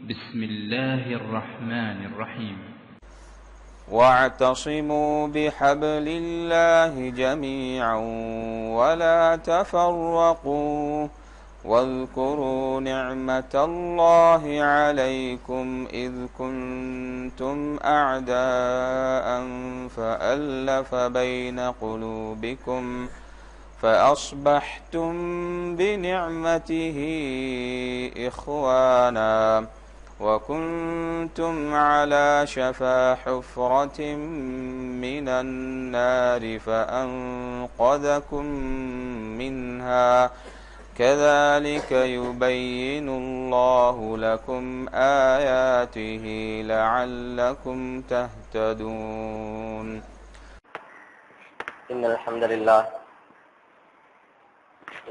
بسم الله الرحمن الرحيم واعتصموا بحبل الله جميعا ولا تفرقوا واذكروا نعمة الله عليكم إذ كنتم أعداء فألف بين قلوبكم فأصبحتم بنعمته إخوانا وكنتم على شفا حفرة من النار فأنقذكم منها كذلك يبين الله لكم آياته لعلكم تهتدون. إن الحمد لله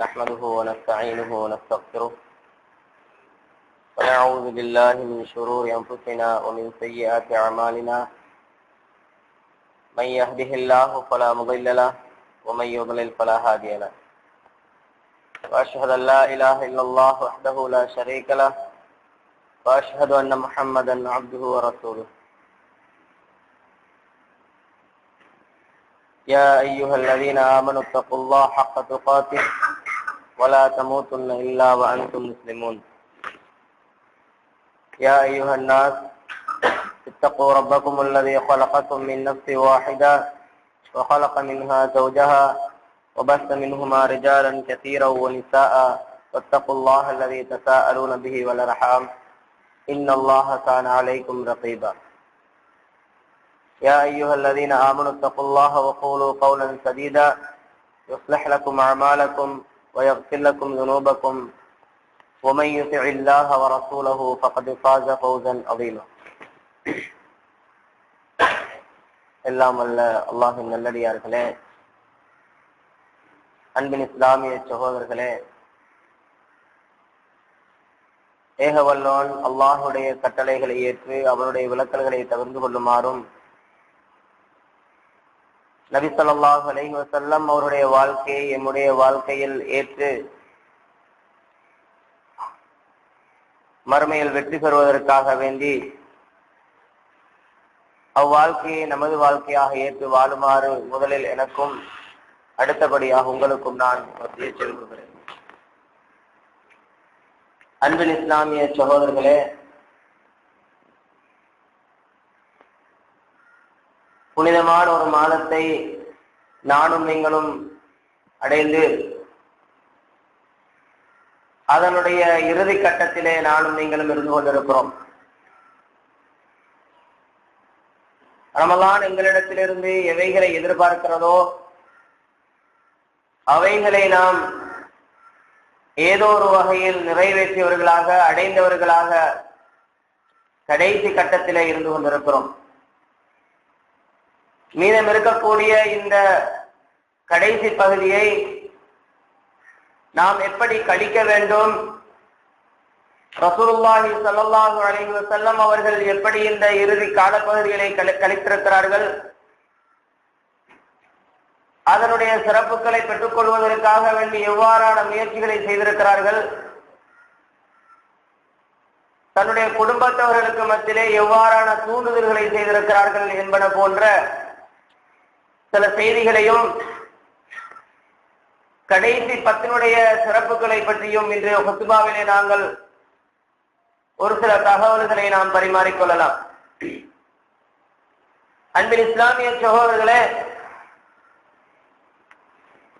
نحمده ونستعينه ونستغفره ونعوذ بالله من شرور أنفسنا ومن سيئات أعمالنا من يهده الله فلا مضل له ومن يضلل فلا هادي له وأشهد أن لا إله إلا الله وحده لا شريك له وأشهد أن محمدا عبده ورسوله. يا أيها الذين آمنوا اتقوا الله حق تقاته ولا تموتن إلا وأنتم مسلمون. يا أيها الناس اتقوا ربكم الذي خلقكم من نفس واحدة وخلق منها زوجها وبث منهما رجالا كثيرا ونساء واتقوا الله الذي تساءلون به والأرحام إن الله كان عليكم رقيبا. يا أيها الذين آمنوا اتقوا الله وقولوا قولا سديدا يصلح لكم أعمالكم ويغفر لكم ذنوبكم ومن يطع الله ورسوله فقد فاز فوزا عظيما. எல்லாம் அல்ல அல்லாஹ்வின் நல்லடியார்களே, அன்பின் இஸ்லாமிய சகோதரர்களே, ஏகவல்லோன் அல்லாஹுடைய கட்டளைகளை ஏற்று அவருடைய விலக்கல்களை தவிர்த்து கொள்ளுமாறும் நபி ஸல்லல்லாஹு அலைஹி வஸல்லம் அவருடைய வாழ்க்கையை எம்முடைய வாழ்க்கையில் ஏற்று மறுமையில் வெற்றி பெறுவதற்காக வேண்டி அவ்வாழ்க்கையை நமது வாழ்க்கையாக ஏற்று வாழுமாறு முதலில் எனக்கும் அடுத்தபடியாக உங்களுக்கும் நான் வசியச் சொல்கிறேன். அன்பின் இஸ்லாமிய சகோதரர்களே, புனிதமான ஒரு மாதத்தை நானும் நீங்களும் அடைந்து அதனுடைய இறுதி கட்டத்திலே நானும் நீங்களும் இருந்து கொண்டிருக்கிறோம். ரமலான் எங்களிடத்திலிருந்து எவைகளை எதிர்பார்க்கிறதோ அவைகளை நாம் ஏதோ ஒரு வகையில் நிறைவேற்றியவர்களாக அடைந்தவர்களாக கடைசி கட்டத்திலே இருந்து கொண்டிருக்கிறோம். மீதம் இருக்கக்கூடிய இந்த கடைசி பகுதியை நாம் எப்படி கழிக்க வேண்டும், ரசூலுல்லாஹி ஸல்லல்லாஹு அலைஹி வஸல்லம் அவர்கள் எப்படி இந்த இறுதி காலப்பகுதிகளை கழித்திருக்கிறார்கள், அதனுடைய சிறப்புகளை பெற்றுக் கொள்வதற்காக வேண்டி எவ்வாறான முயற்சிகளை செய்திருக்கிறார்கள், தன்னுடைய குடும்பத்தவர்களுக்கு மத்தியிலே எவ்வாறான தூண்டுதல்களை செய்திருக்கிறார்கள் என்பன போன்ற சில செய்திகளையும் கடைசி பத்தினுடைய சிறப்புகளை பற்றியும் இன்றைய ஹுத்பாவிலே நாங்கள் ஒரு சில தகவல்களை நாம் பரிமாறிக்கொள்ளலாம். அன்பின் இஸ்லாமிய சகோதரர்களே,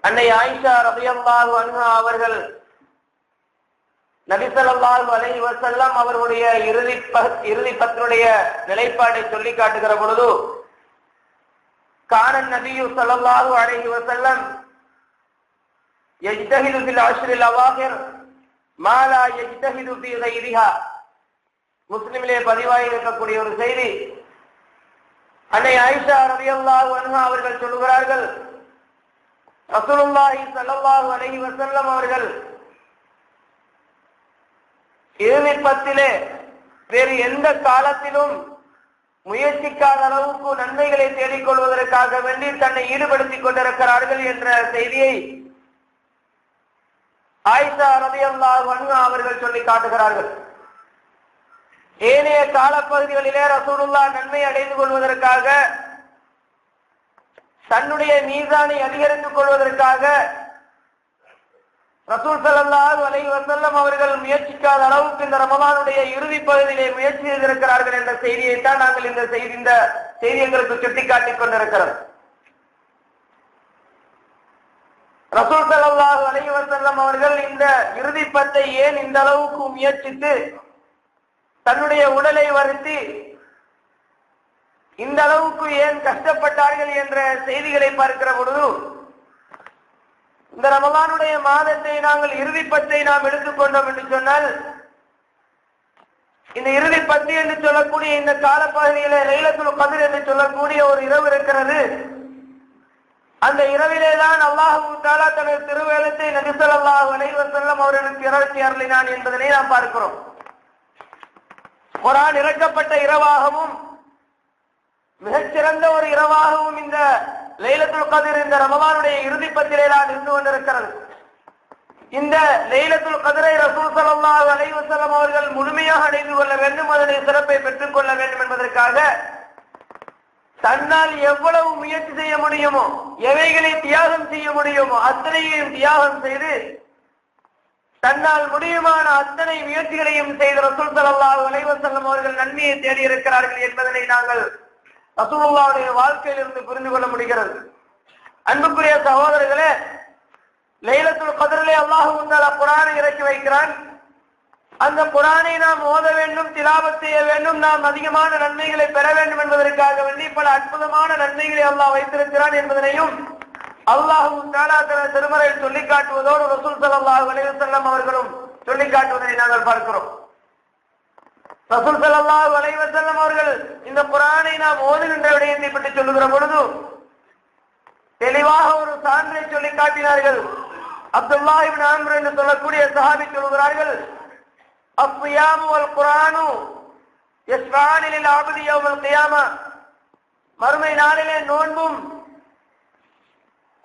அன்னை ஆயிஷா ரலியல்லாஹு அன்ஹா அவர்கள் நபி ஸல்லல்லாஹு அலைஹி வஸல்லம் அவர்களுடைய இறுதி பத்தினுடைய நிலைப்பாட்டை சொல்லி காட்டுகிற பொழுது, கான நபியு ஸல்லல்லாஹு அலைஹி வஸல்லம் யஜ்தஹிது ஃபில் அஷ்ரில் அவாஹிர் மா லா யஜ்தஹிது ஃபீ கைரிஹா. முஸ்லிமிலே பதிவாகி இருக்கக்கூடிய ஒரு செய்தி. அன்னை ஆயிஷா ரலியல்லாஹு அன்ஹா அவர்கள் சொல்லுகிறார்கள், ரசூலுல்லாஹி ஸல்லல்லாஹு அலைஹி வஸல்லம் அவர்கள் இறுதி பத்திலே வேறு எந்த காலத்திலும் முயற்சிக்காத அளவுக்கு நன்மைகளை தேடிக்கொள்வதற்காக வேண்டி தன்னை ஈடுபடுத்திக் கொண்டிருக்கிறார்கள் என்ற செய்தியை ஆயிஷா ரலியல்லாஹு அன்ஹா அவர்கள் சொல்லி காட்டுகிறார்கள். ஏனைய காலப்பகுதிகளிலே ரசூலுல்லாஹ் நன்மை அடைந்து கொள்வதற்காக, தன்னுடைய மீசானை அதிகரித்துக் கொள்வதற்காக ரசூல் ஸல்லல்லாஹு அலைஹி வஸல்லம் அவர்கள் முயற்சிக்காத அளவுக்கு இந்த ரமலானுடைய இறுதி பகுதியிலே முயற்சி செய்திருக்கிறார்கள் என்ற செய்தியைத்தான் நாங்கள் இந்த செய்தி எங்களுக்கு சுட்டிக்காட்டிக் கொண்டிருக்கிறோம். ரசூல் ஸல்லல்லாஹு அலைஹி வஸல்லம் அவர்கள் இந்த இறுதி பத்தை ஏன் இந்த அளவுக்கு முயற்சித்து தன்னுடைய உடலை வருத்தி இந்த அளவுக்கு ஏன் கஷ்டப்பட்டார்கள் என்ற செய்திகளை பார்க்கிற பொழுது, இந்த ரமலானுடைய மாதத்தை நாங்கள் இறுதி பத்தை நாம் எடுத்துக்கொண்டோம் என்று சொன்னால், இந்த இறுதி பத்து என்று சொல்லக்கூடிய இந்த காலப்பகுதியிலே லைலத்துல் கத்ர் என்று சொல்லக்கூடிய ஒரு இரவு இருக்கிறது. அந்த இரவிலேதான் அல்லாஹ் தஆலா தனது திருவேலத்தை நபி ஸல்லல்லாஹு அலைஹி வஸல்லம் அவர்களுக்கு இறக்கி அருளினான் என்பதனை நாம் பார்க்கிறோம். குர்ஆன் இறக்கப்பட்ட இரவாகவும் மிகச்சிறந்த ஒரு இரவாகவும் இந்த லைலத்துல் கத்ர் இந்த ரமலானுடைய இறுதி பத்திலே தான் இருந்து கொண்டிருக்கிறது. இந்த லைலத்துல் கத்ரை ரசூல் ஸல்லல்லாஹு அலைஹி வஸல்லம் அவர்கள் முழுமையாக அடைந்து கொள்ள வேண்டும், அதனுடைய சிறப்பை பெற்றுக் கொள்ள வேண்டும் என்பதற்காக தன்னால் எவ்வளவு முயற்சி செய்ய முடியுமோ, எவைகளை தியாகம் செய்ய முடியுமோ அத்தனையையும் தியாகம் செய்து தன்னால் முடியுமான அத்தனை முயற்சிகளையும் செய்து ரசூல் ஸல்லல்லாஹு அலைஹி வஸல்லம் அவர்கள் நன்மையை தேடி இருக்கிறார்கள் என்பதனை நாங்கள் ரசூலுல்லாஹ்வுடைய வாழ்க்கையிலிருந்து புரிந்து கொள்ள முடிகிறது. அன்புக்குரிய சகோதரர்களே, லைலத்துல் கத்ரிலே அல்லாஹ் தஆலா குர்ஆனை இறக்கி வைக்கிறான். அந்த குர்ஆனை நாம் ஓத வேண்டும், திலாவத் செய்ய வேண்டும், நாம் அதிகமான நன்மைகளை பெற வேண்டும் என்பதற்காக வேண்டி பல அற்புதமான நன்மைகளை அல்லாஹ் வைத்திருக்கிறான் என்பதனையும் அல்லாஹ் தஆலா தனது திருமறையில் சொல்லிக் காட்டுவதோடு ரசூல் ஸல்லல்லாஹு அலைஹி வஸல்லம் அவர்களும் சொல்லிக் காட்டுவதை நாங்கள் பார்க்கிறோம். ரசூல் ஸல்லல்லாஹு அலைஹி வஸல்லம் அவர்கள் இந்த குர்ஆனை நாம் ஓதுகின்ற விடயத்தை பற்றி சொல்லுகிற பொழுது தெளிவாக ஒரு சான்றை சொல்லி காட்டினார்கள். அப்துல்லாஹ் இப்னு அம்ர் என்று சொல்லக்கூடிய சஹாபி சொல்கிறார்கள், அஸ்ஸியாமு வல் குர்ஆனு யஸ்ஃபானி லில் அப்தி யௌமல் கியாமா, மறுமை நாளிலே நோன்பும்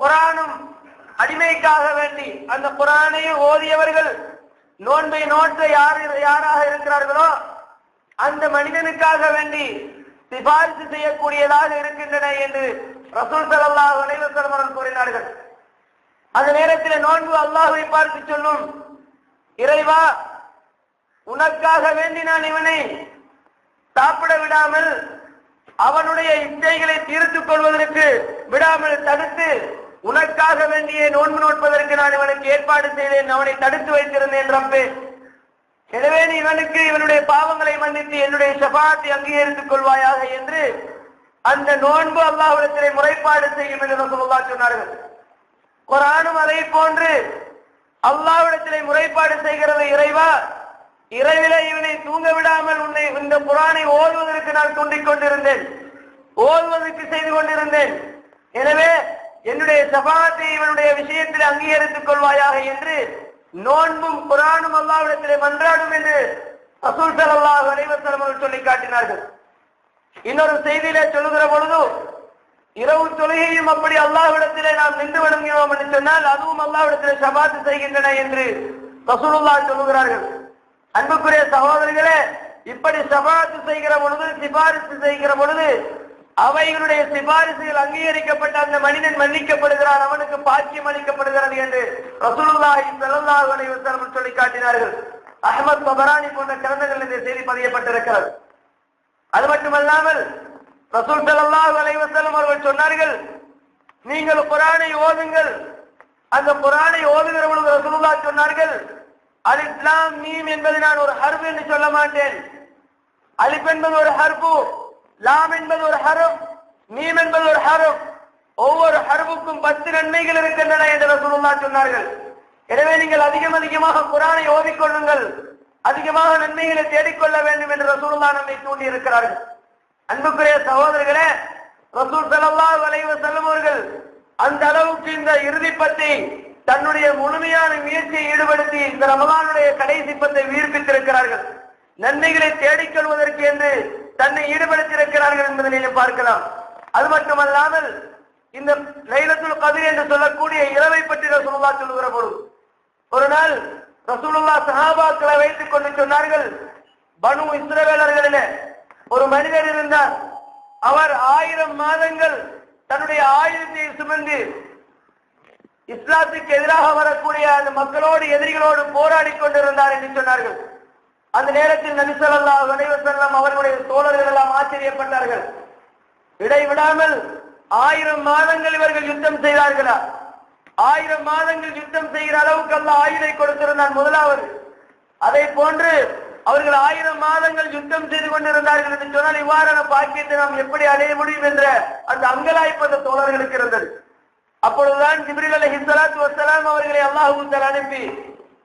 குர்ஆனும் அடிமைக்காக வேண்டி அந்த குர்ஆனை ஓதியவர்கள் நோன்பை நோற்ற யாராக இருக்கிறார்களோ அந்த மனிதனுக்காக வேண்டி சிபாரிசு செய்யக்கூடியதாக இருக்கின்றன என்று ரசூல் ஸல்லல்லாஹு அலைஹி வஸல்லம் அவர்கள் கூறினார்கள். அந்த நேரத்தில் நோன்பு அல்லாஹ்வை பார்த்து சொல்லும், இறைவா, உனக்காக வேண்டி நான் இவனை சாப்பிட விடாமல் அவனுடைய இச்சைகளை தீர்த்துக் கொள்வதற்கு விடாமல் தடுத்து உனக்காக வேண்டிய நோன்பு நோட்பதற்கு நான் இவனுக்கு ஏற்பாடு செய்தேன், அவனை தடுத்து வைத்திருந்தேன் ரப்பே. எனவே நீ இவனுக்கு இவனுடைய பாவங்களை மன்னித்து என்னுடைய ஷஃபாஅத்தை அங்கீகரித்துக் கொள்வாயாக என்று அந்த நோன்பு அல்லாஹ்விடத்திலே முறைப்பாடு செய்யும் என்று ரசூலுல்லாஹ் சொன்னார்கள். குர்ஆனும் அதை போன்று அல்லாஹ்விடத்திலே முறைப்பாடு செய்கிறது, இறைவா, இரவிலே இவனை தூங்க விடாமல் உன்னை இந்த குர்ஆனை ஓதுவதற்கு நான் தூண்டிக் கொண்டிருந்தேன், ஓதுவதற்கு செய்து கொண்டிருந்தேன். எனவே என்னுடைய ஷஃபாஅத்தை இவனுடைய விஷயத்தில் அங்கீகரித்துக் கொள்வாயாக என்று நோன்பும் குர்ஆனும் அல்லாஹ்விடத்திலே மன்றாடும் என்று ரசூல் ஸல்லல்லாஹு அலைஹி வஸல்லம் அவர்கள் சொல்லி காட்டினார்கள். இன்னொரு செய்தியிலே சொல்லுகிற பொழுது, இரவு தொழுகையும் அப்படி அல்லாஹ்விடத்திலே நாம் நின்று வணங்குகிறோம் என்று சொன்னால் அதுவும் அல்லாஹ்விடத்திலே ஷஃபாஅத் செய்கின்றன என்று ரசூலுல்லாஹ் சொல்லுகிறார்கள். அன்புக்குரிய சகோதரர்களே, இப்படி ஷஃபாஅத் செய்கிற பொழுது, சிபாரிசு செய்கிற பொழுது அவைகளுடைய சிபாரிசுகள் அங்கீகரிக்கப்பட்ட அந்த மனிதன் மன்னிக்கப்படுகிறான், அவனுக்கு பாக்கியம் அளிக்கப்படுகிறது என்று ரசூலுல்லாஹி ஸல்லல்லாஹு அலைஹி வஸல்லம் சொல்லி காட்டினார்கள். அஹ்மத் தபரானி போன்ற கிரந்தங்கள் இந்த செய்தி பதியப்பட்டிருக்கிறது. அது மட்டுமல்லாமல் ரசூல் ஸல்லல்லாஹு அலைஹி வஸல்லம் அவர்கள் சொன்னார்கள், நீங்கள் குர்ஆனை ஓதுங்கள். அந்த குர்ஆனை ஓதுகிற பொழுது ரசூலுல்லாஹ் சொன்னார்கள், அலிஃப் லாம் மீம் என்பதை நான் ஒரு ஹர்ஃப் என்று சொல்ல மாட்டேன். அலிஃப் என்பது ஒரு ஹர்ஃபு, லாம் என்பது ஒரு ஹர்ஃப், மீம் என்பது ஒரு ஹர்ஃப். ஒவ்வொரு ஹர்ஃபுக்கும் 10 நன்மைகள் இருக்கின்றன என்று ரசூலுல்லாஹ் சொன்னார்கள். எனவே நீங்கள் அதிகமாக குர்ஆனை ஓதிக்கொள்ளுங்கள், அதிகமாக நன்மைகளை தேடிக்கொள்ள வேண்டும் என்று ரசூலுல்லாஹ் நம்மை தூண்டி இருக்கிறார்கள். அன்புக்குரிய சகோதரர்களே, ரசூல் ஸல்லல்லாஹு அலைஹி வஸல்லம் அவர்கள் அந்த அளவுக்கு இந்த இறுதி பத்தை தன்னுடைய முழுமையான முயற்சியை ஈடுபடுத்தி இந்த ரமலானுடைய கடைசி பத்தை உயிர்ப்பித்திருக்கிறார்கள். நன்மைகளை தேடிக்கொள்வதற்கு என்று தன்னை ஈடுபடுத்தியிருக்கிறார்கள் என்பதை நீங்கள் பார்க்கலாம். அது மட்டுமல்லாமல் இந்த லைலத்துல் கத்ர் என்று சொல்லக்கூடிய இரவை பற்றி ரசூலுல்லாஹ் சொல்லுகிற பொழுது ஒரு நாள் ரசூலுல்லாஹ் சஹாபாக்களை வைத்துக் கொண்டு சொன்னார்கள், பனு இஸ்ரவேலர்களிலே ஒரு மனிதர் இருந்தார். அவர் 1000 மாதங்கள் தன்னுடைய ஆயுதத்தை சுமந்து இஸ்லாத்துக்கு எதிராக வரக்கூடிய அந்த மக்களோடு எதிரிகளோடு போராடி கொண்டிருந்தார் என்று சொன்னார்கள். அந்த நேரத்தில் நபி ஸல்லல்லாஹு அலைஹி வஸல்லம் அவர்களுடைய தோழர்கள் எல்லாம் ஆச்சரியப்பட்டார்கள். இடைவிடாமல் 1000 மாதங்கள் இவர்கள் யுத்தம் செய்தார்களா? 1000 மாதங்கள் யுத்தம் செய்கிற அளவுக்கு அல்லாஹ் ஆயுளை கொடுத்திருந்தான் முதலாவது. அதை போன்று அவர்கள் 1000 மாதங்கள் யுத்தம் செய்து கொண்டிருந்தார்கள் என்று சொன்னால் இவ்வாறான பாக்கியத்தை நாம் எப்படி அடைய முடியும் என்ற அந்த அங்கலாய்ப்பு அந்த தோழர்களுக்கு இருந்தது. அப்பொழுதுதான் ஜிப்ரீல் அலைஹிஸ்ஸலாத்து வஸ்ஸலாம் அவர்களை அல்லாஹ் தஆலா அனுப்பி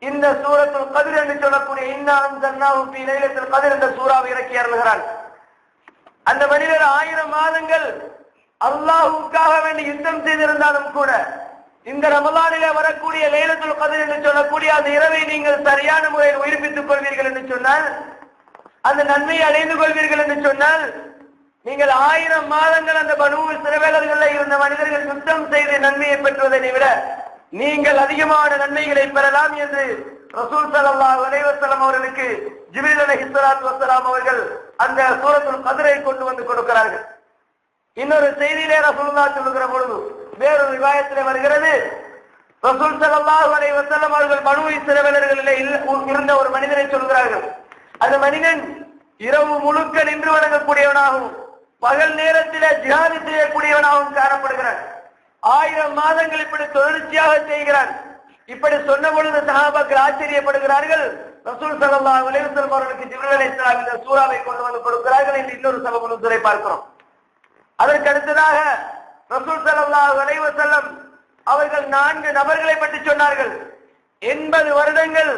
இந்த சூரத்துல் கத்ர் என்று சொல்லக்கூடிய இன்னா அன்ஸல்னாஹு ஃபீ லைலத்துல் கத்ர் என்ற சூறாவை இறக்கி அருள்கிறார். அந்த மனிதர் 1000 மாதங்கள் அல்லாஹ்வுக்காக வேண்டி யுத்தம் செய்திருந்தாலும் கூட இந்த ரமலானிலே வரக்கூடிய லைலத்துல் கத்ர் என்று சொல்லக்கூடிய அந்த இரவை நீங்கள் சரியான முறையில் உயிர்ப்பித்துக் கொள்வீர்கள் என்று சொன்னால், அந்த நன்மையை அடைந்து கொள்வீர்கள் என்று சொன்னால், நீங்கள் 1000 மாதங்கள் அந்த பனு இஸ்ரவேலர்களில் இருந்த மனிதர்கள் யுத்தம் செய்து நன்மையை பெற்றுவதை விட நீங்கள் அதிகமான நன்மைகளை பெறலாம் என்று ரசூல் ஸல்லல்லாஹு அலைஹி வஸல்லம் அவர்களுக்கு ஜிப்ரீல் அலைஹிஸ்ஸலாத்து வஸ்ஸலாம் அவர்கள் அந்த சூரத்துல் கத்ரை கொண்டு வந்து கொடுக்கிறார்கள். இன்னொரு செய்தியிலே ரசூலுல்லாஹ் சொல்லுகிற பொழுது வேறொரு ரிவாயத்திலே வருகிறது, ரசூல் ஸல்லல்லாஹு அலைஹி வஸல்லம் அவர்கள் பனு இஸ்ரவேலர்களிலே இருந்த ஒரு மனிதனை சொல்கிறார்கள். அந்த மனிதன் இரவு முழுக்க நின்று வணங்கக்கூடியவனாகவும் பகல் நேரத்திலே ஜிஹாது செய்யக்கூடியவனாகவும் காணப்படுகிறான். 1000 மாதங்கள் இப்படி தொடர்ச்சியாக செய்கிறான். இப்படி சொன்ன பொழுது சஹாபாக்கள் ஆச்சரியப்படுகிறார்கள். ரசூல் ஸல்லல்லாஹு அலைஹி வஸல்லம் அவர்களுக்கு ஜிப்ரீல் அலைஹிஸ்ஸலாம் இந்த சூறாவை கொண்டு வந்து கொடுக்கிறார்கள் என்று இன்னொரு சபபு நுஸூலை பார்க்கிறோம். அதற்கு அடுத்ததாக ரசூல் ஸல்லல்லாஹு அலைஹி வஸல்லம் அவர்கள் 4 நபர்களை பற்றி சொன்னார்கள். 80 வருடங்கள்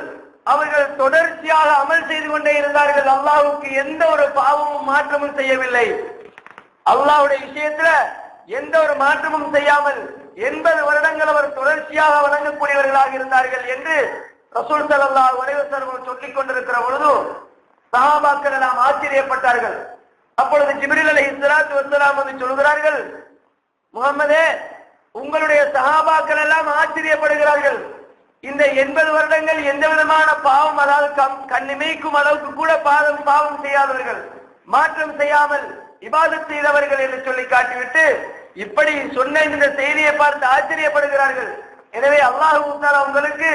அவர்கள் தொடர்ச்சியாக அமல் செய்து கொண்டே இருந்தார்கள். அல்லாஹ்வுக்கு எந்த ஒரு பாவமும் மாற்றமும் செய்யவில்லை. அல்லாஹ்வுடைய விஷயத்துல எந்த ஒரு மாற்றமும் செய்யாமல் 80 வருடங்கள் அவர் தொடர்ச்சியாக வணங்கக்கூடியவர்களாக இருந்தார்கள் என்று ரசூல் ஸல்லல்லாஹு அலைஹி வஸல்லம் சொல்லிக் கொண்டிருக்கிற பொழுது சஹாபாக்கள் எல்லாம் ஆச்சரியப்பட்டார்கள். அப்பொழுது ஜிப்ரீல் அலைஹிஸ்ஸலாத்து வஸ்ஸலாம் வந்து சொல்கிறார்கள், முஹம்மதே, உங்களுடைய சஹாபாக்கள் எல்லாம் ஆச்சரியப்படுகிறார்கள். இந்த 80 வருடங்கள் எந்த விதமான பாவம், அதாவது கண்ணிமைக்கும் அளவுக்கு கூட பாவம் செய்யாதவர்கள், மாற்றம் செய்யாமல் இபாதத் செய்தவர்கள் என்று சொல்லி காட்டிவிட்டு இப்படி சொன்ன இந்த செய்தியை பார்த்து ஆச்சரியப்படுகிறார்கள். எனவே அல்லாஹ் தஆலா உங்களுக்கு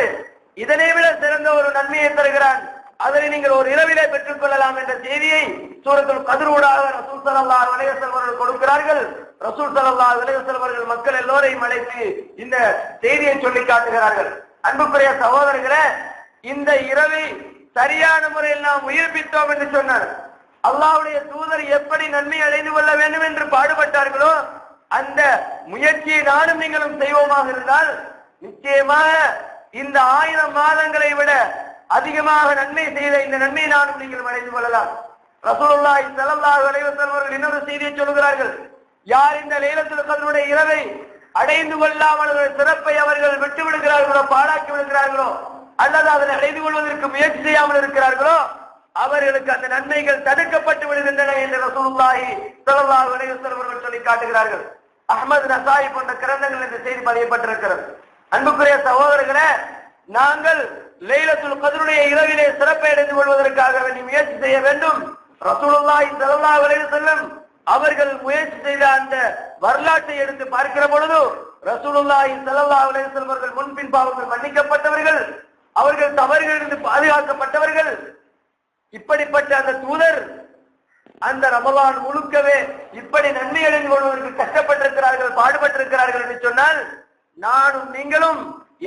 இதனை விட சிறந்த ஒரு நன்மையை தருகிறான், அதனை நீங்கள் ஒரு இரவிலே பெற்றுக் கொள்ளலாம் என்ற செய்தியை சூரத்துல் கத்ர் ஊடாக ரசூல் ஸல்லல்லாஹு அலைஹி வஸல்லம் அவர்கள் கொடுக்கிறார்கள். ரசூல் ஸல்லல்லாஹு அலைஹி வஸல்லம் அவர்கள் மக்கள் எல்லோரையும் அழைத்து இந்த செய்தியை சொல்லி காட்டுகிறார்கள். அன்புக்குரிய சகோதரர்களே, இந்த இரவை சரியான முறையில் நாம் உயிர்ப்பித்தோம் என்று சொன்னார். அல்லாஹ்வுடைய தூதர் எப்படி நன்மை அடைந்து கொள்ள வேண்டும் என்று பாடுபட்டார்களோ அந்த முயற்சியை நானும் நீங்களும் செய்வோமாக இருந்தால் நிச்சயமாக இந்த 1000 மாதங்களை விட அதிகமாக நன்மை செய்த இந்த நன்மை நானும் நீங்கள் அடைந்து கொள்ளலாம். ரசூலுல்லாஹி ஸல்லல்லாஹு அலைஹி வஸல்லம் அவர்கள் இன்னொரு செய்தியை சொல்கிறார்கள், யார் இந்த லைலத்துல் கத்ருடைய இரவை அடைந்து கொள்ளாமல் சிறப்பை அவர்கள் விட்டு விடுகிறார்களோ, பாழாக்கி விடுகிறார்களோ, அல்லது அதனை அடைந்து கொள்வதற்கு முயற்சி செய்யாமல் இருக்கிறார்களோ அவர்களுக்கு அந்த நன்மைகள் தடுக்கப்பட்டு விடுகின்றன என்று ரசூலுல்லாஹி ஸல்லல்லாஹு அலைஹி வஸல்லம் அவர்கள் சொல்லி காட்டுகிறார்கள். அஹ்மத் நசாயி போன்ற கிரந்தங்கள் இந்த செய்தி பதியப்பட்டிருக்கிறது. அன்புக்குரிய சகோதரர்களே, நாங்கள் லைலத்துல் கத்ருடைய இரவிலே சிறப்பை அடைந்து கொள்வதற்காக வேண்டி முயற்சி செய்ய வேண்டும். ரசூலுல்லாஹி ஸல்லல்லாஹு அலைஹி வஸல்லம் அவர்கள் முயற்சி செய்த அந்த வரலாற்றை எடுத்து பார்க்கிற பொழுது ரசூலுல்லாஹி ஸல்லல்லாஹு அலைஹி வஸல்லம் அவர்கள் முன்பின் பாவங்கள் மன்னிக்கப்பட்டவர்கள், அவர்கள் தவறுகளிலிருந்து பாதுகாக்கப்பட்டவர்கள். இப்படிப்பட்ட அந்த தூதர் அந்த ரமலான் முழுக்கவே இப்படி நன்மை அடைந்து கொள்வதற்கு கஷ்டப்பட்டிருக்கிறார்கள், பாடுபட்டிருக்கிறார்கள் என்று சொன்னால் நானும் நீங்களும்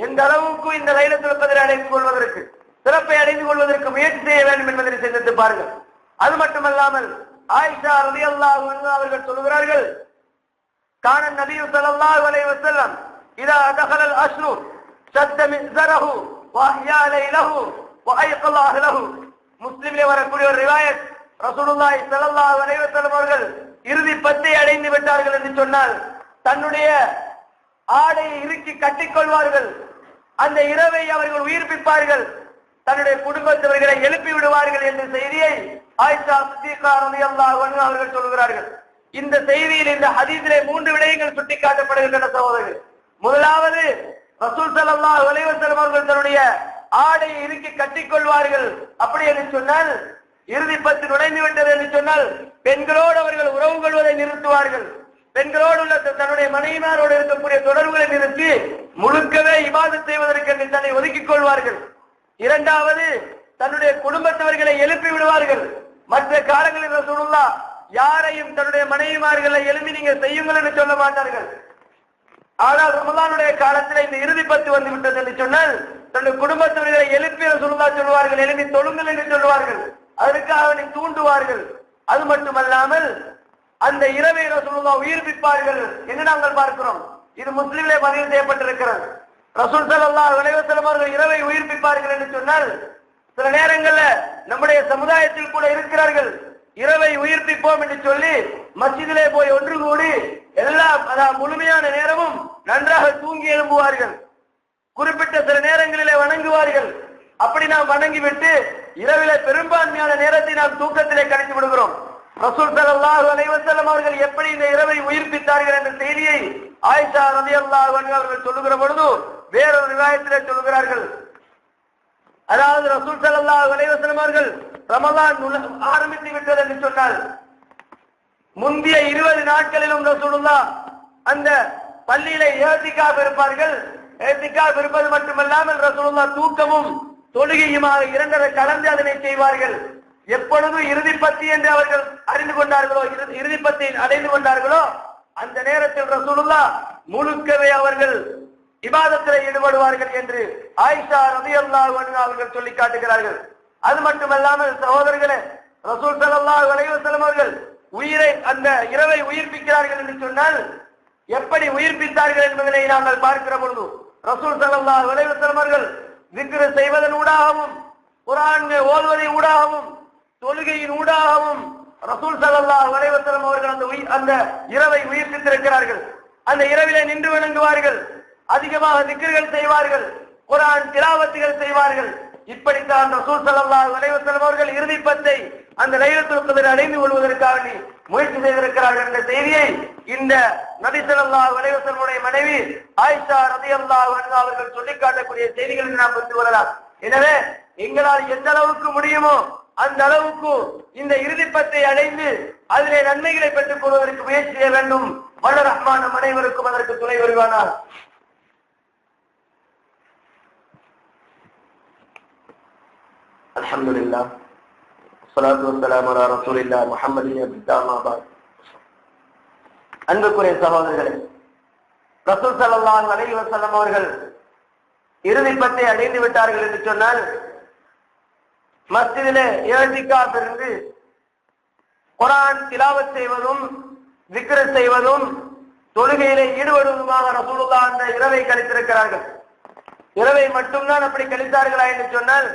எந்த அளவுக்கு இந்த லைலத்துல் கத்ரை அடைந்து கொள்வதற்கு, சிறப்பை அடைந்து கொள்வதற்கு முயற்சி செய்ய வேண்டும் என்பதை சிந்தித்து பாருங்கள். அது மட்டுமல்லாமல் ஆயிஷா ரலியல்லாஹு அன்ஹா அவர்கள் சொல்கிறார்கள், கான நபி ஸல்லல்லாஹு அலைஹி வஸல்லம் இதா தகலல் அஷ்ரு ஷத்த மிஸ்ரஹு வஹ்யா லைலஹு வஐகல அஹ்லஹு. முஸ்லிமிலே வரக்கூடிய ஒரு ரிவாயத், ரசூலுல்லாஹி ஸல்லல்லாஹு அலைஹி வஸல்லம் அவர்கள் இறுதி 10 அடைந்து விட்டார்கள் என்று சொன்னால் தன்னுடைய ஆடையை இறுக்கி கட்டிக்கொள்வார்கள், அந்த இரவை அவர்கள் உயிர்ப்பிப்பார்கள், தன்னுடைய குடும்பத்தவர்களை எழுப்பி விடுவார்கள் என்ற செய்தியை ஆயிஷா சித்திகா ரலியல்லாஹு அன்ஹா அவர்கள் சொல்கிறார்கள். இந்த செய்தியில் இந்த ஹதீஸிலே 3 விடயங்கள் சுட்டிக்காட்டப்படுகின்றன சகோதரர்கள். முதலாவது, ரசூல் ஸல்லல்லாஹு அலைஹி வஸல்லம் அவர்கள் தன்னுடைய ஆடையை இறுக்கி கட்டிக்கொள்வார்கள். அப்படி என்று சொன்னால் இறுதி பத்து நுழைந்து விட்டது என்று சொன்னால் பெண்களோடு அவர்கள் உறவு கொள்வதை நிறுத்துவார்கள். பெண்களோடு உள்ள தன்னுடைய மனைவிமாரோடு இருக்கக்கூடிய தொடர்புகளை நிறுத்தி முழுக்கவே இபாதத் செய்வதற்கு தன்னை ஒதுக்கிக் கொள்வார்கள். இரண்டாவது, தன்னுடைய குடும்பத்தவர்களை எழுப்பி விடுவார்கள். மற்ற காலங்களில் ரசூலுல்லாஹ் யாரையும் தன்னுடைய மனைவிமார்களை எழுப்பி நீங்க செய்யுங்கள் என்று சொல்ல மாட்டார்கள். ஆனால் ரமலானுடைய காலத்தில் இந்த இறுதி பத்து வந்து விட்டது என்று சொன்னால் தன்னுடைய குடும்பத்தவர்களை எழுப்பி ரசூலுல்லாஹ் சொல்வார்கள், எழுப்பி தொழுங்கள் என்று சொல்வார்கள். அதற்காக அவனை தூண்டுவார்கள். அது மட்டுமல்லாமல் அந்த இரவை ரசூலுல்லாஹ் உயிர்ப்பிப்பார்கள் என்று நாங்கள் பார்க்கிறோம். இது முஸ்லிமிலே பதிவு செய்யப்பட்டிருக்கிறது. ரசூல் ஸல்லல்லாஹு அலைஹி வஸல்லம் அவர்கள் இரவை உயிர்ப்பிப்பார்கள் என்று சொன்னால் சில நேரங்களில் நம்முடைய சமுதாயத்தில் கூட இருக்கிறார்கள், இரவை உயிர்ப்பிப்போம் என்று சொல்லி மஸ்ஜிதிலே போய் ஒன்று கூடி எல்லா முழுமையான நேரமும் நன்றாக தூங்கி எழும்புவார்கள். குறிப்பிட்ட சில நேரங்களிலே வணங்குவார்கள். அப்படி நாம் வணங்கிவிட்டு இரவிலே பெரும்பான்மையான நேரத்தை நாம் தூக்கத்திலே கழித்து விடுகிறோம். ரசூல் ஸல்லல்லாஹு அலைஹி வஸல்லம் அவர்கள் எப்படி இந்த இரவை உயிர்ப்பித்தார்கள் என்ற செய்தியை ஆயிஷா ரலியல்லாஹு அன்ஹா அவர்கள் சொல்லுகிற பொழுது வேறொரு ரிவாயத்திலே சொல்கிறார்கள். அதாவது ரசூல் ஸல்லல்லாஹு அலைஹி வஸல்லம் அவர்கள் ரமலான் ஆரம்பித்து விட்டது என்று சொன்னால் முந்தைய 20 நாட்களிலும் ரசூலுல்லாஹ் அந்த பள்ளியிலே இஹ்திகாஃப் இருப்பார்கள். இஹ்திகாஃப் இருப்பது மட்டுமல்லாமல் ரசூலுல்லாஹ் தூக்கமும் தொழுகையுமாக இரண்டரை கலந்து அதனை செய்வார்கள். எப்பொழுது இறுதிப்பத்தி என்று அவர்கள் அறிந்து கொண்டார்களோ, இறுதிப்பத்தை அடைந்து கொண்டார்களோ அந்த நேரத்தில் ரசூலுல்லாஹ் முழுக்கவே அவர்கள் இபாதத்தில் ஈடுபடுவார்கள் என்று ஆயிஷா ரலியல்லாஹு அன்ஹா அவர்கள் சொல்லி காட்டுகிறார்கள். அது மட்டுமல்லாமல் சகோதரர்களே, ரசூல் ஸல்லல்லாஹு அலைஹி வஸல்லம் அவர்கள் உயிரை அந்த இரவை உயிர்ப்பிக்கிறார்கள் என்று சொன்னால் எப்படி உயிர்ப்பித்தார்கள் என்பதை நாங்கள் பார்க்கிற பொழுது ரசூல் ஸல்லல்லாஹு அலைஹி வஸல்லம் அவர்கள் திக்ர் செய்வதன் ஊடாகவும் குர்ஆன் ஓதுவதன் ஊடாகவும் தொழுகையின் ஊடாகவும் ரசூல் ஸல்லல்லாஹு அலைஹி வஸல்லம் அவர்கள் அந்த இரவை உயிர்ப்பித்திருக்கிறார்கள். அந்த இரவிலே நின்று வணங்குவார்கள், அதிகமாக திக்ர்கள் செய்வார்கள், குர்ஆன் திலாவத்துகள் செய்வார்கள். இப்படித்தான் ரசூல் ஸல்லல்லாஹு அலைஹி வஸல்லம் அவர்கள் இறுதி பத்தை அந்த லைலத்துல் கத்ர் அடைந்து கொள்வதற்காக முயற்சி செய்திருக்கிறார்கள் என்ற செய்தியை இந்த நபி ஸல்லல்லாஹு அலைஹி வஸல்லமுடைய மனைவி ஆயிஷா ரலியல்லாஹு அன்ஹா அவர்கள் சொல்லிக் காட்டக்கூடிய செய்திகளை நாம் புரிந்து கொள்ளலாம். எனவே எங்களால் எந்த அளவுக்கு முடியுமோ அந்த அளவுக்கு இந்த இறுதி பத்தை அடைந்து அதிலே நன்மைகளை பெற்றுக் கொள்வதற்கு முயற்சி செய்ய வேண்டும். வல்ல ரஹ்மான் அனைவருக்கும் அதற்கு துணை புரிவானார். அல்ஹம்துலில்லாஹ் ஸலாத்து வஸ்ஸலாமு அலா ரசூலில்லாஹ் முஹம்மதின் அப்துல்லாஹ் பாத். அன்புக்குரிய சகோதரர்களே, ரசூல் ஸல்லல்லாஹு அலைஹி வஸல்லம் அவர்கள் இறுதி பத்தை அடைந்து விட்டார்கள் என்று சொன்னால் மஸ்ஜிதிலே இஹ்திகாஃப் இருந்து குர்ஆன் திலாவத் செய்வதும் திக்ர் செய்வதும் தொழுகையிலே ஈடுபடுவதுமாக ரசூலுல்லாஹ் அந்த இரவை கழித்திருக்கிறார்கள். இரவை மட்டும்தான் அப்படி கழித்தார்களா என்று சொன்னால்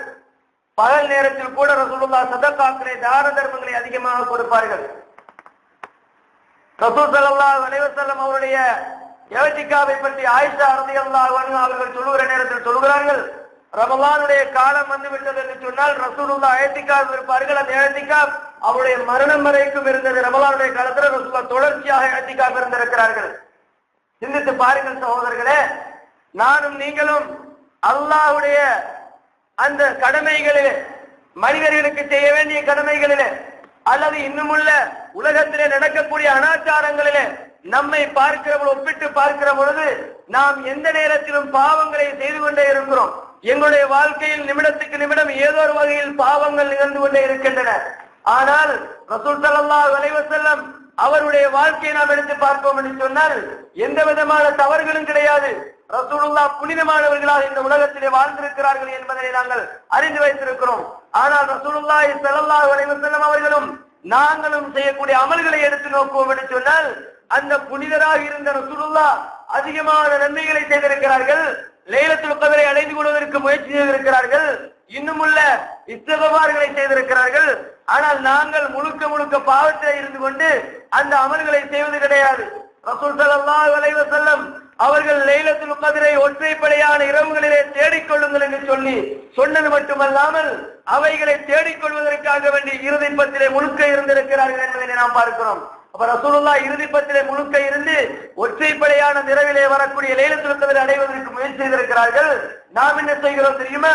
பகல் நேரத்தில் கூட ரசூலுல்லாஹ் சதகாக்களை தான தர்மங்களை அதிகமாக கொடுப்பார்கள். ரசூல் ஸல்லல்லாஹு அலைஹி வஸல்லம் அவருடைய இஹ்திகாஃபை பற்றி ஆயிஷா ரலியல்லாஹு அன்ஹா அவர்கள் சொல்லுகிற நேரத்தில் சொல்கிறார்கள், ரமலானுடைய காலம் வந்து விட்டது என்று சொன்னால் ரசூலுல்லாஹ் இஹ்திகாஃப் இருப்பார்கள். அந்த இஹ்திகாஃப் அவருடைய மரணம் வரைக்கும் இருந்தது. ரமலானுடைய காலத்தில் ரசூலுல்லாஹ் தொடர்ச்சியாக இஹ்திகாஃப் இருந்திருக்கிறார்கள். சிந்தித்து பாருங்கள் சகோதரர்களே, நானும் நீங்களும் அல்லாஹ்வுடைய அந்த கடமைகளிலே, மனிதர்களுக்கு செய்ய வேண்டிய கடமைகளிலே அல்லது இன்னுமுள்ள உலகத்திலே நடக்கக்கூடிய அனாச்சாரங்களிலே நம்மை ஒப்பிட்டு பார்க்கிற பொழுது நாம் எந்த நேரத்திலும் பாவங்களை செய்து கொண்டே இருக்கிறோம். எங்களுடைய வாழ்க்கையில் நிமிடத்துக்கு நிமிடம் ஏதோ ஒரு வகையில் பாவங்கள் நிகழ்ந்து கொண்டே இருக்கின்றன. ஆனால் ரசூல் ஸல்லல்லாஹு அலைஹி வஸல்லம் அவருடைய வாழ்க்கையை நாம் எடுத்து பார்ப்போம் என்று சொன்னால் எந்த விதமான தவறுகளும் கிடையாது. ரசூலுல்லாஹ் புனிதமானவர்களாக இந்த உலகத்திலே வாழ்ந்திருக்கிறார்கள் என்பதை நாங்கள் அறிந்து வைத்திருக்கிறோம். ஆனால் ரசூலுல்லாஹி ஸல்லல்லாஹு அலைஹி வஸல்லம் அவர்களும் நாங்களும் செய்யக்கூடிய அமல்களை எடுத்து நோக்குவோம் என்று சொன்னால் அந்த புனிதராக இருந்த ரசூலுல்லாஹ் அதிகமான நன்மைகளை செய்திருக்கிறார்கள். லைலத்துல் கத்ரை அடைந்து கொள்வதற்கு முயற்சி செய்திருக்கிறார்கள். இன்னுமுள்ள இஸ்திக்பார்களை செய்திருக்கிறார்கள். ஆனால் நாங்கள் முழுக்க பாவத்தில் இருந்து கொண்டு அந்த அமல்களை செய்வது கிடையாது. ரசூல் ஸல்லல்லாஹு அலைஹி வஸல்லம் அவர்கள் லைலத்துல் கத்ரை ஒற்றைப்படையான இரவுகளிலே தேடிக்கொள்ளுங்கள் என்று சொல்லி சொன்னது மட்டுமல்லாமல் அவைகளை தேடிக்கொள்வதற்காக வேண்டிய இறுதி பத்திலே முழுக்க இருந்திருக்கிறார்கள் என்பதை நாம் பார்க்கிறோம். அப்ப ரசூலுல்லாஹ் இறுதி பத்திலே முழுக்க இருந்து ஒற்றைப்படையான நிறவிலே வரக்கூடிய லைலத்துல் கத்ரை அடைவதற்கு முயற்சி செய்திருக்கிறார்கள். நாம் என்ன செய்கிறோம் தெரியுமா?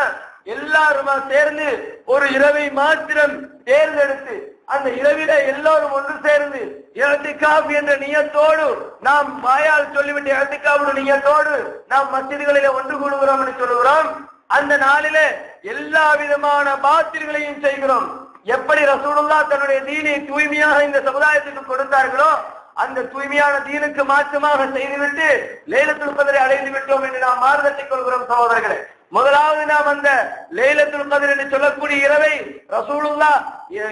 எல்லாரும் சேர்ந்து ஒரு இரவை மாத்திரம் தேர்ந்தெடுத்து அந்த இரவில எல்லோரும் ஒன்று சேர்ந்து இஅ்திகாஃப் என்ற நியத்தோடு நாம் வாயால் சொல்லிவிட்டு இஅ்திகாஃப் நியத்தோடு நாம் மஸ்ஜிதுகளிலே ஒன்று கூடுகிறோம் என்று சொல்லுகிறோம். அந்த நாளிலே எல்லா விதமான பாத்தில்களையும் செய்கிறோம். எப்படி ரசூலுல்லாஹ் தன்னுடைய தீனை தூய்மையாக இந்த சமுதாயத்துக்கு கொடுத்தார்களோ அந்த தூய்மையான தீனுக்கு மாற்றமாக செய்துவிட்டு லைலத்துல் கத்ரை அடைந்து விட்டோம் என்று நாம் மாறுதட்டிக் கொள்கிறோம் சகோதரர்களே. முதலாவது நாம் அந்த லைலத்துல் கத்ர் என்று சொல்லக்கூடிய இரவை ரசூலுல்லாஹ்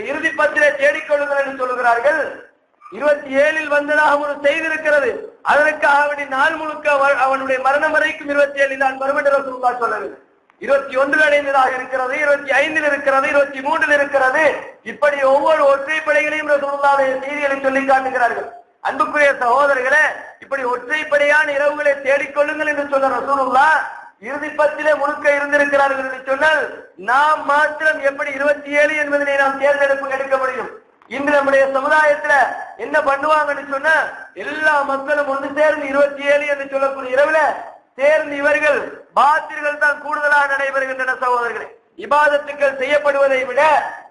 இறுதி பத்திரை தேடிக்கொள்ளுங்கள் என்று சொல்லுகிறார்கள். 27 வந்ததாக ஒரு செய்தி இருக்கிறது. அதற்காக அவனுடைய நாள் முழுக்க அவனுடைய மரணம் வரைக்கும் 27 தான் வரும் என்று ரசூலுல்லாஹ் சொல்லவில்லை. 21 அடைந்ததாக இருக்கிறது, 25 இருக்கிறது, 23 இருக்கிறது. இப்படி ஒவ்வொரு ஒற்றைப்படைகளையும் ரசூலுல்லாஹ் செய்திகளை சொல்லி காட்டுகிறார்கள். அன்புக்குரிய சகோதரர்களே, இப்படி ஒற்றைப்படையான இரவுகளை தேடிக்கொள்ளுங்கள் என்று சொன்ன ரசூலுல்லாஹ் இறுதி பத்திலே முழுக்க இருந்திருக்கிறார்கள் என்று சொன்னால் நாம் மாத்திரம் எப்படி 27 என்பதனை நாம் தேர்ந்தெடுப்பு எடுக்க முடியும்? இன்று நம்முடைய சமுதாயத்துல என்ன பண்ணுவாங்கன்னு சொன்னா எல்லா மக்களும் ஒன்று சேர்ந்து 27 என்று சொல்லக்கூடிய இரவுல சேர்ந்து இவர்கள் பாத்திர்கள் தான் கூடுதலாக நடைபெறுகின்றன சகோதரர்களே. இபாதத்துக்கள் செய்யப்படுவதை விட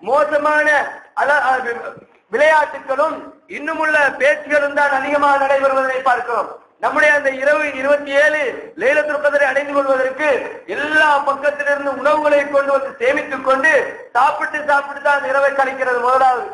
மோசமான விளையாட்டுகளும் இன்னுமுள்ள பேச்சுகளும் தான் அதிகமாக நடைபெறுவதை பார்க்கிறோம். நம்முடைய அந்த இரவு 27 லைலத்துல் கத்ரை அடைந்து கொள்வதற்கு எல்லா பக்கத்திலிருந்து உணவுகளை கொண்டு வந்து சேமித்துக் கொண்டு சாப்பிட்டு தான் அந்த இரவை கழிக்கிறது. முதலாவது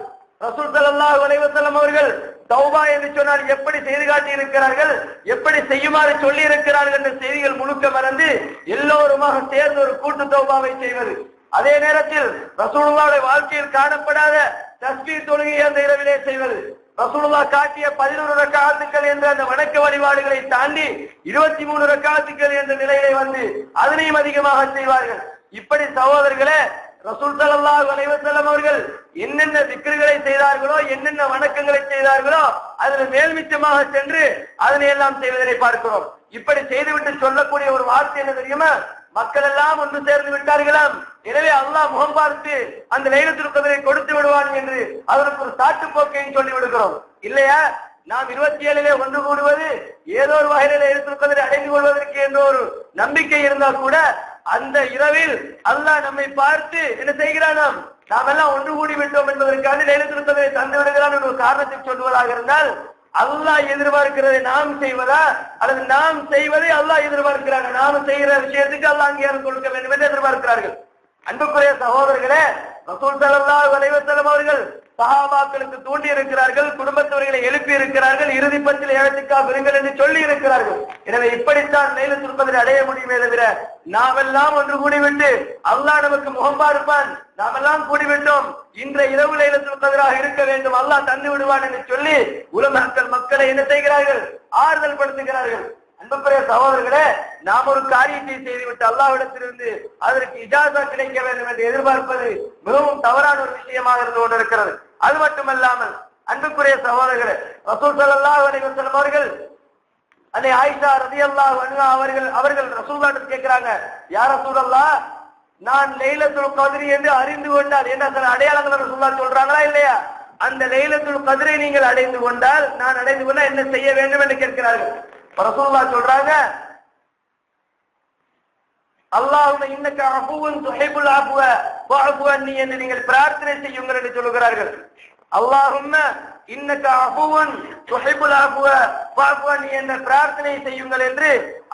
ரசூல் ஸல்லல்லாஹு அலைஹி வஸல்லம் அவர்கள் தௌபா என்று சொன்னால் எப்படி செய்து காட்டி இருக்கிறார்கள், எப்படி செய்யுமாறு சொல்லி இருக்கிறார்கள் என்ற செய்திகள் முழுக்க மறந்து எல்லோருமாக சேர்ந்து ஒரு கூட்டு தௌபாவை செய்வது. அதே நேரத்தில் ரசூலுல்லாஹ்வுடைய வாழ்க்கையில் காணப்படாத தஸ்பீஹ் தொழுகை அந்த இரவிலே செய்வது. ரசூலுல்லாஹ் காட்டிய 11 ரக்காத்துக்கள் என்ற அந்த வணக்க வழிபாடுகளை தாண்டி 23 ரக்காத்துக்கள் என்ற நிலையிலே வந்து அதனையும் அதிகமாக செய்வார்கள். இப்படி சகோதரர்களே, ரசூல் ஸல்லல்லாஹு அலைஹி வஸல்லம் அவர்கள் என்னென்ன திக்ருகளை செய்தார்களோ, என்னென்ன வணக்கங்களை செய்தார்களோ அதில் மேல்மிச்சமாக சென்று அதனை எல்லாம் செய்வதை பார்க்கிறோம். இப்படி செய்துவிட்டு சொல்லக்கூடிய ஒரு வார்த்தை என்ன தெரியுமா? மக்கள் எல்லாம் ஒன்று சேர்ந்து விட்டார்களாம், எனவே அல்லாஹ் முகம் பார்த்து அந்த லைலத்துல் கத்ரை கொடுத்து விடுவான் என்று அதற்கு ஒரு சாட்டுப்போக்கையும் சொல்லி விடுகிறோம் இல்லையா? நாம் 27 ஒன்று கூடுவது ஏதோ ஒரு வகையில லைலத்துல் கத்ரை அடைந்து கொள்வதற்கு என்ற ஒரு நம்பிக்கை இருந்தால் கூட அந்த இரவில் அல்லாஹ் நம்மை பார்த்து என்ன செய்கிறானாம், நாம் எல்லாம் ஒன்று கூடி விட்டோம் என்பதற்காக லைலத்துல் கத்ரை தந்து விடுகிறான் என்ற ஒரு காரணத்தை சொல்வதாக இருந்தால் அல்லாஹ் எதிர்பார்க்கிறதை நாம் செய்வதா அல்லது நாம் செய்வதை அல்லாஹ் எதிர்பார்க்கிறாங்க? நாம செய்கிற விஷயத்துக்கு அல்லாஹ் அங்கீகாரம் கொடுக்க வேண்டும் என்று எதிர்பார்க்கிறார்கள். அன்புக்குரிய சகோதரர்களே, ரசூல் ஸல்லல்லாஹு அலைஹி வஸல்லம் அவர்கள் சஹாபாக்களுக்கு தூண்டி இருக்கிறார்கள், குடும்பத்தவர்களை எழுப்பி இருக்கிறார்கள், இறுதி பத்தில் இஅ்திகாஃப் இருங்கள் என்று சொல்லி இருக்கிறார்கள். எனவே இப்படித்தான் லைலத்துல் கத்ரை அடைய முடியுமே தவிர நாமெல்லாம் ஒன்று கூடிவிட்டு அல்லாஹ் நமக்கு முகம் பார்ப்பான், நாமெல்லாம் கூடிவிட்டோம், இன்றைய இரவு லைலத்துல் கத்ராக இருக்க வேண்டும், அல்லாஹ் தந்து விடுவான் என்று சொல்லி உலமாக்கள் மக்களை என்ன செய்கிறார்கள்? ஆறுதல் படுத்துகிறார்கள். அன்புக்குரிய சகோதரர்களே, நாம் ஒரு காரியத்தை செய்துவிட்டு அல்லாஹ்விடத்திலிருந்து அதற்கு இஜாசா கிடைக்க வேண்டும் என்று எதிர்பார்ப்பது மிகவும் தவறான ஒரு விஷயமாக இருந்து கொண்டிருக்கிறது. அது மட்டுமல்லாமல் அன்புக்குரிய சகோதரர்களே, ரசூல் ஸல்லல்லாஹு அலைஹி வஸல்லம் அவர்கள் அன்னை ஆயிஷா ரலியல்லாஹு அன்ஹா அவர்கள் ரசூலுல்லாஹ்விடம் கேட்கிறாங்க, யா ரசூலல்லாஹ், நான் லைலத்துல் கத்ர் என்று அறிந்து கொண்டால் என்ன சில அடையாளங்களை ரசூலுல்லாஹ் சொல்றாங்களா இல்லையா? அந்த லைலத்துல் கத்ரை நீங்கள் அடைந்து கொண்டால், நான் அடைந்து கொண்டால் என்ன செய்ய வேண்டும் என்று கேட்கிறார்கள். ரசூலுல்லாஹ் சொல்றாங்க, அல்லாஹும்ம இன்னக அஃபுவுன் துஹிப்புல் அஃப்வ ஃபஅஃபு அன்னி என்று நீங்கள் பிரார்த்தனை செய்யுங்கள் என்று சொல்கிறார்கள். அல்லாஹும்ம இன்னக அஃபுவுன் துஹிப்புல் அஃப்வ ஃபஅஃபு அன்னி என்ற பிரார்த்தனை செய்யுங்கள் என்று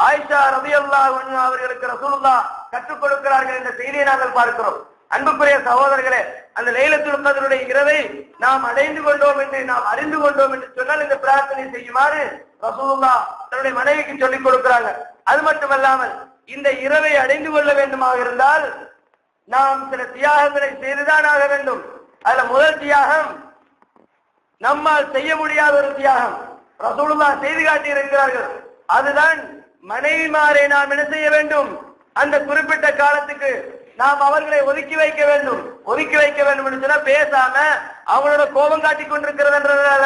ஆயிஷா ரலியல்லாஹு அன்ஹா அவர்களுக்கு ரசூலுல்லாஹ் கற்றுக் கொடுக்கிறார்கள் என்ற செய்தியை நாங்கள் பார்க்கிறோம். அன்புக்குரிய சகோதரர்களே, அந்த லைலத்துல் கத்ருடைய இரவை நாம் அடைந்து கொண்டோம் என்று நாம் அறிந்து கொண்டோம் என்று சொன்னால் இந்த பிரார்த்தனை செய்யுமாறு ரசூலுல்லாஹ் தன்னுடைய மனைவிக்கு சொல்லிக் கொடுக்கிறாங்க. அது மட்டுமல்லாமல் இந்த இரவை அடைந்து கொள்ள வேண்டுமாக இருந்தால் நாம் சில தியாகங்களை செய்துதான் ஆக வேண்டும். அதுல முதல் தியாகம் நம்மால் செய்ய முடியாத ஒரு தியாகம் ரசூலுல்லாஹ் செய்து காட்டி இருக்கிறார்கள். அதுதான் மனைவிமாரை நாம் என்ன செய்ய வேண்டும்? அந்த குறிப்பிட்ட காலத்துக்கு நாம் அவர்களை ஒதுக்கி வைக்க வேண்டும். ஒதுக்கி வைக்க வேண்டும் என்று சொன்னா பேசாம அவங்களோட கோபம் காட்டிக் கொண்டிருக்கிறதுன்றதால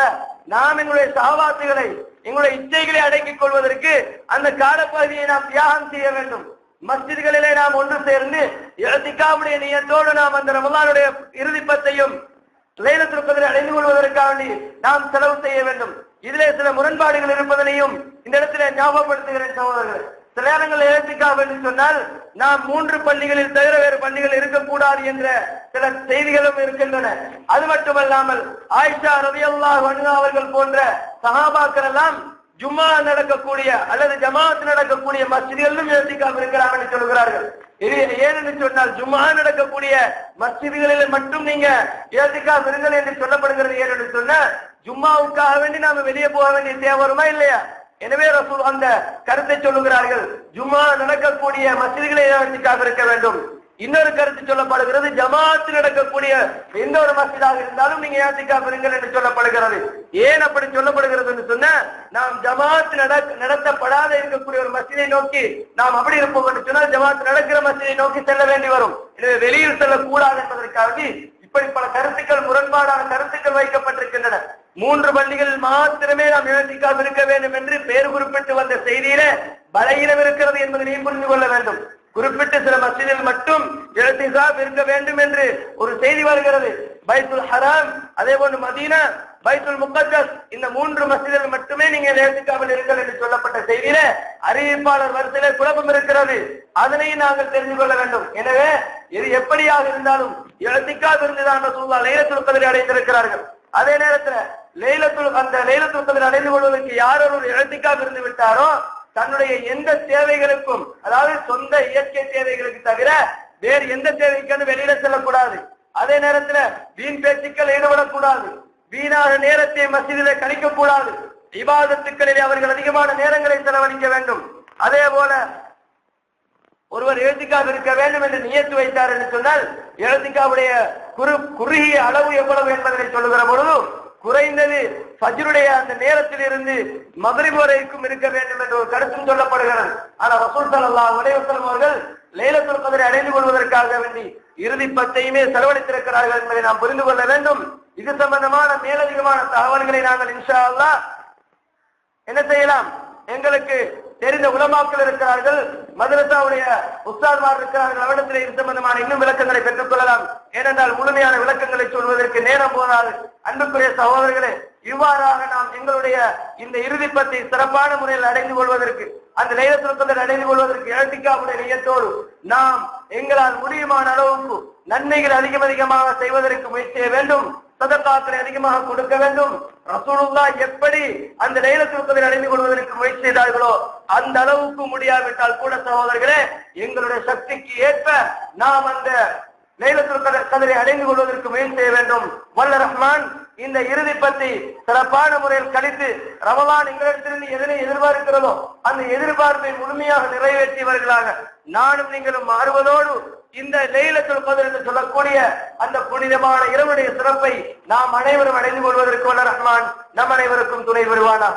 நாம் எங்களுடைய சகவாசிகளை எங்களுடைய இச்சைகளை அடக்கிக் கொள்வதற்கு அந்த காலப்பகுதியை நாம் தியாகம் செய்ய வேண்டும். மஸ்ஜித்களிலே நாம் ஒன்று சேர்ந்து இஅ்திகாஃபுடைய நியத்தோடு நாம் அந்த ரமலானுடைய இறுதி பத்தையும் லைலத்துல் கத்ரை அடைந்து கொள்வதற்காக நாம் செலவு செய்ய வேண்டும். இதிலே சில முரண்பாடுகள் இருப்பதனையும் இந்த இடத்திலே ஞாபகப்படுத்துகிறேன் சகோதரர்களே. சில நேரங்களில் ஏத்திக்காப் என்று சொன்னால் நாம் 3 பள்ளிகளில் தவிர வேறு பள்ளிகள் இருக்கக்கூடாது என்ற சில செய்திகளும் இருக்கின்றன. அது மட்டுமல்லாமல் ஆயிஷா ரலியல்லாஹு அன்ஹா அவர்கள் போன்ற சஹாபாக்கள் எல்லாம் ஜும்மா நடக்கக்கூடிய அல்லது ஜமாத் நடக்கக்கூடிய மஸ்ஜிதுகளிலும் ஏத்திக்காப் இருக்கலாம் என்று சொல்கிறார்கள். ஏனென்று சொன்னால் ஜும்மா நடக்கக்கூடிய மஸ்ஜிதுகளில் மட்டும் நீங்க ஏத்திக்காப் இருங்கள் என்று சொல்லப்படுகிறது. ஏனென்று சொன்னா ஜும்மாவுக்காக வேண்டி நாம வெளியே போக வேண்டிய தேவை வருமா இல்லையா? எனவே ரசூல் அந்த கருத்தை சொல்லுகிறார்கள், ஜும்மா நடக்கக்கூடிய மஸ்ஜிதுகளை ஏத்திக்காப் இருக்க வேண்டும். இன்னொரு கருத்து சொல்லப்படுகிறது, ஜமாத் நடக்கக்கூடிய எந்த ஒரு மஸ்ஜிதாக இருந்தாலும் நீங்க ஏத்திக்காப் இருங்கள் என்று சொல்லப்படுகிறது. ஏன் அப்படி சொல்லப்படுகிறது என்று சொன்னா, நாம் ஜமாத் நடத்தப்படாத இருக்கக்கூடிய ஒரு மஸ்ஜிதை நோக்கி நாம் அப்படி இருப்போம் என்று சொன்னால் ஜமாத் நடக்கிற மஸ்ஜிதை நோக்கி செல்ல வேண்டி வரும். எனவே வெளியில் செல்லக்கூடாது என்பதற்காக இப்படி பல கருத்துக்கள், முரண்பாடான கருத்துக்கள் வைக்கப்பட்டிருக்கின்றன. 3 பள்ளிகளில் மாத்திரமே நாம் ஏத்திக்காப் இருக்க வேண்டும் என்று பெயர் குறிப்பிட்டு வந்த செய்தியில பலகீனம் இருக்கிறது என்பதை புரிந்து கொள்ள வேண்டும். குறிப்பிட்ட சில மஸ்ஜிதில் மட்டும் இஅ்திகாப் இருக்க வேண்டும் என்று ஒரு செய்தி வருகிறது. பைத்துல் ஹராம், அதே போன்று மதீனா, பைத்துல் முகத்தஸ், இந்த 3 மஸ்ஜிதில் மட்டுமே நீங்க இஅ்திகாபில் இருங்கள் என்று சொல்லப்பட்ட செய்தியில அறிவிப்பாளர் வரிசையிலே குழப்பம் இருக்கிறது. அதனை நாங்கள் தெரிந்து கொள்ள வேண்டும். எனவே இது எப்படியாக இருந்தாலும் இஅ்திகாப் இருந்துதான் ரசூலுல்லாஹ் லைலத்துல் கத்ரை அடைந்திருக்கிறார்கள். அதே நேரத்தில் லைலத்துல் கத்ரை அடைந்து கொள்வதற்கு யார் ஒரு இஅ்திகாப் இருந்து விட்டாரோ தன்னுடைய எந்த தேவைகளுக்கும், அதாவது சொந்த இயற்கை தேவைகளுக்கு தவிர வேறு எந்த தேவைக்கான வெளியில செல்லக்கூடாது. அதே நேரத்தில் வீண் பேச்சுக்கள் ஈடுபடக்கூடாது. வீணாக நேரத்தை மஸ்ஜிதிலே கழிக்க கூடாது. இபாதத்துக்களிலே அவர்கள் அதிகமான நேரங்களை செலவழிக்க வேண்டும். அதே போல ஒருவர் இஅ்திகாப் இருக்க வேண்டும் என்று நியத்து வைத்தார் என்று சொன்னால் இஅ்திகாவுடைய குறுகிய அளவு எவ்வளவு என்பதை சொல்லுகிற பொழுது குறைந்தது ஃபஜ்ருடைய அந்த நேரத்தில் இருந்து மக்ரிப் வரைக்கும் இருக்க வேண்டும் என்ற ஒரு கருத்தும் சொல்லப்படுகிறது. ஆனால் ரசூல் ஸல்லல்லாஹு அலைஹி வஸல்லம் அவர்கள் லைலத்துல் கத்ரை அடைந்து கொள்வதற்காக வேண்டி இறுதி 10ஐயுமே செலவழித்திருக்கிறார்கள் என்பதை நாம் புரிந்து கொள்ள வேண்டும். இது சம்பந்தமான மேலதிகமான தகவல்களை நாங்கள் இன்ஷா அல்லாஹ் என்ன செய்யலாம், எங்களுக்கு தெரிந்த உலமாக்கள் இருக்கிறார்கள், மதரசாவுடைய உஸ்தாத்மார் இருக்கிறார்கள், அவரிடத்தில் இது சம்பந்தமான இன்னும் விளக்கங்களை பெற்றுக் கொள்ளலாம். ஏனென்றால் முழுமையான விளக்கங்களை சொல்வதற்கு நேரம் போதாது. அன்புக்குரிய சகோதரர்களே, இவ்வாறாக நாம் எங்களுடைய இந்த இறுதி 10ஐ சிறப்பான முறையில் அடைந்து கொள்வதற்கு, அந்த லைலத்துல் கத்ரை அடைந்து கொள்வதற்கு இஅ்திகாஃபுடைய நியத்தோடு நாம் எங்களால் முடியுமான அளவுக்கு நன்மைகள் அதிகமாக செய்வதற்கு முயற்சி செய்ய வேண்டும். சதகாக்களை அதிகமாக கொடுக்க வேண்டும். ரசூலுல்லாஹ் எப்படி அந்த லைலத்துல் கத்ரை அடைந்து கொள்வதற்கு முயற்சி செய்தார்களோ அந்த அளவுக்கு முடியாவிட்டால் கூட சகோதரர்களே, எங்களுடைய சக்திக்கு ஏற்ப நாம் அந்த லைலத்துல் கத்ரை அடைந்து கொள்வதற்கு முயற்சி செய்ய வேண்டும். வல்ல ரஹ்மான் இந்த இறுதி 10ஐ சிறப்பான முறையில் கழித்து ரமலான் எங்களிடத்திலிருந்து எதனை எதிர்பார்க்கிறதோ அந்த எதிர்பார்ப்பை முழுமையாக நிறைவேற்றியவர்களாக நானும் நீங்களும் மாறுவதோடு இந்த லைலத்துல் கத்ர் என்று சொல்லக்கூடிய அந்த புனிதமான இரவுடைய சிறப்பை நாம் அனைவரும் அடைந்து கொள்வதற்கு வல்ல ரஹ்மான் நம் அனைவருக்கும் துணை வருவானா.